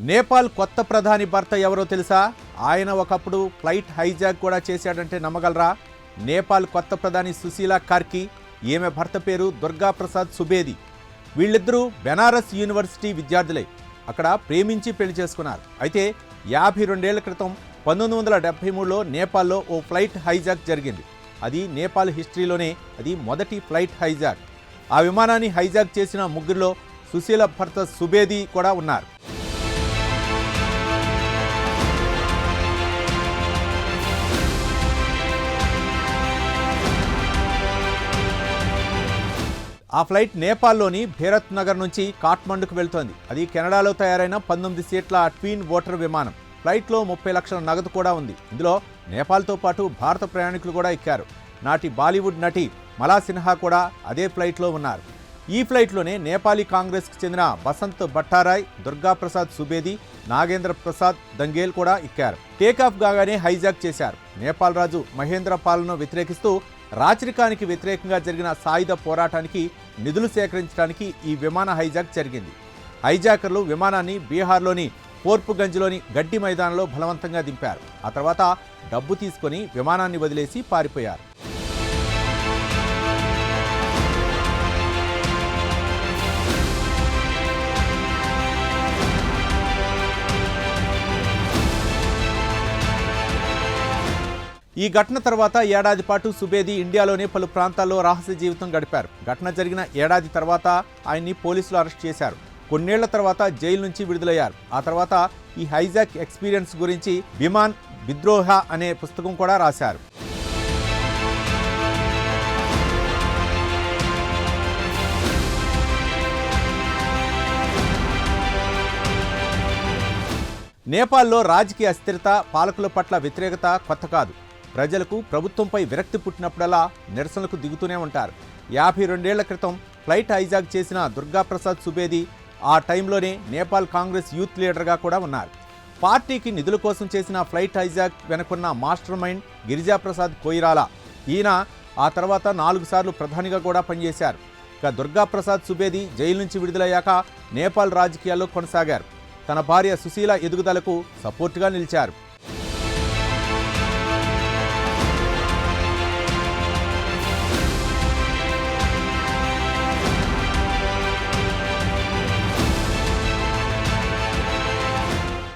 నేపాల్ కొత్త ప్రధాని భర్త ఎవరో తెలుసా? ఆయన ఒకప్పుడు ఫ్లైట్ హైజాక్ కూడా చేశాడంటే నమ్మగలరా? నేపాల్ కొత్త ప్రధాని సుశీలా కార్కి, ఈమె భర్త పేరు దుర్గా ప్రసాద్ సుబేది. వీళ్ళిద్దరూ బెనారస్ యూనివర్సిటీ విద్యార్థులే. అక్కడ ప్రేమించి పెళ్లి చేసుకున్నారు. అయితే 52 ఏళ్ల క్రితం 1973లో నేపాల్లో ఓ ఫ్లైట్ హైజాక్ జరిగింది. అది నేపాల్ హిస్టరీలోనే అది మొదటి ఫ్లైట్ హైజాక్. ఆ విమానాన్ని హైజాక్ చేసిన ముగ్గురిలో సుశీల భర్త సుబేది కూడా ఉన్నారు. ఆ ఫ్లైట్ నేపాల్లోని భేరత్ నగర్ నుంచి కాఠ్మండుకు వెళ్తోంది. అది కెనడాలో తయారైన 19 సీట్ల ట్విన్ ఓటర్ విమానం. ఫ్లైట్లో 30 లక్షల నగదు కూడా ఉంది. ఇందులో నేపాల్తో పాటు భారత ప్రయాణికులు కూడా ఎక్కారు. నాటి బాలీవుడ్ నటి మలా సిన్హా కూడా అదే ఫ్లైట్లో ఉన్నారు. ఈ ఫ్లైట్లోనే నేపాలీ కాంగ్రెస్కు చెందిన బసంత్ భట్టారాయ్, దుర్గా ప్రసాద్ సుబేది, నాగేంద్ర ప్రసాద్ దంగేల్ కూడా ఎక్కారు. టేకాఫ్ కాగానే హైజాక్ చేశారు. నేపాల్ రాజు మహేంద్ర పాలనను వ్యతిరేకిస్తూ రాచరికానికి వ్యతిరేకంగా జరిగిన సాయుధ పోరాటానికి నిధులు సేకరించడానికి ఈ విమాన హైజాక్ జరిగింది. హైజాకర్లు విమానాన్ని బీహార్లోని పోర్పుగంజ్లోని గడ్డి మైదానంలో బలవంతంగా దింపారు. ఆ తర్వాత డబ్బు తీసుకొని విమానాన్ని వదిలేసి పారిపోయారు. ఈ ఘటన తర్వాత ఏడాది పాటు సుబేది ఇండియాలోని పలు ప్రాంతాల్లో రహస్య జీవితం గడిపారు. ఘటన జరిగిన ఏడాది తర్వాత ఆయన్ని పోలీసులు అరెస్ట్ చేశారు. కొన్నేళ్ల తర్వాత జైలు నుంచి విడుదలయ్యారు. ఆ తర్వాత ఈ హైజాక్ ఎక్స్పీరియన్స్ గురించి విమాన్ విద్రోహ అనే పుస్తకం కూడా రాశారు. నేపాల్లో రాజకీయ అస్థిరత, పాలకుల పట్ల వ్యతిరేకత కొత్త కాదు. ప్రజలకు ప్రభుత్వంపై విరక్తి పుట్టినప్పుడల్లా నిరసనలకు దిగుతూనే ఉంటారు. 52 ఏళ్ల క్రితం ఫ్లైట్ హైజాక్ చేసిన దుర్గా ప్రసాద్ సుబేది ఆ టైంలోనే నేపాల్ కాంగ్రెస్ యూత్ లీడర్గా కూడా ఉన్నారు. పార్టీకి నిధుల కోసం చేసిన ఫ్లైట్ హైజాక్ వెనుకున్న మాస్టర్ మైండ్ గిరిజాప్రసాద్ కొయిరాలా. ఈయన ఆ తర్వాత 4 సార్లు ప్రధానిగా కూడా పనిచేశారు. ఇక దుర్గా ప్రసాద్ సుబేది జైలు నుంచి విడుదలయ్యాక నేపాల్ రాజకీయాల్లో కొనసాగారు. తన భార్య సుశీల ఎదుగుదలకు సపోర్టుగా నిలిచారు.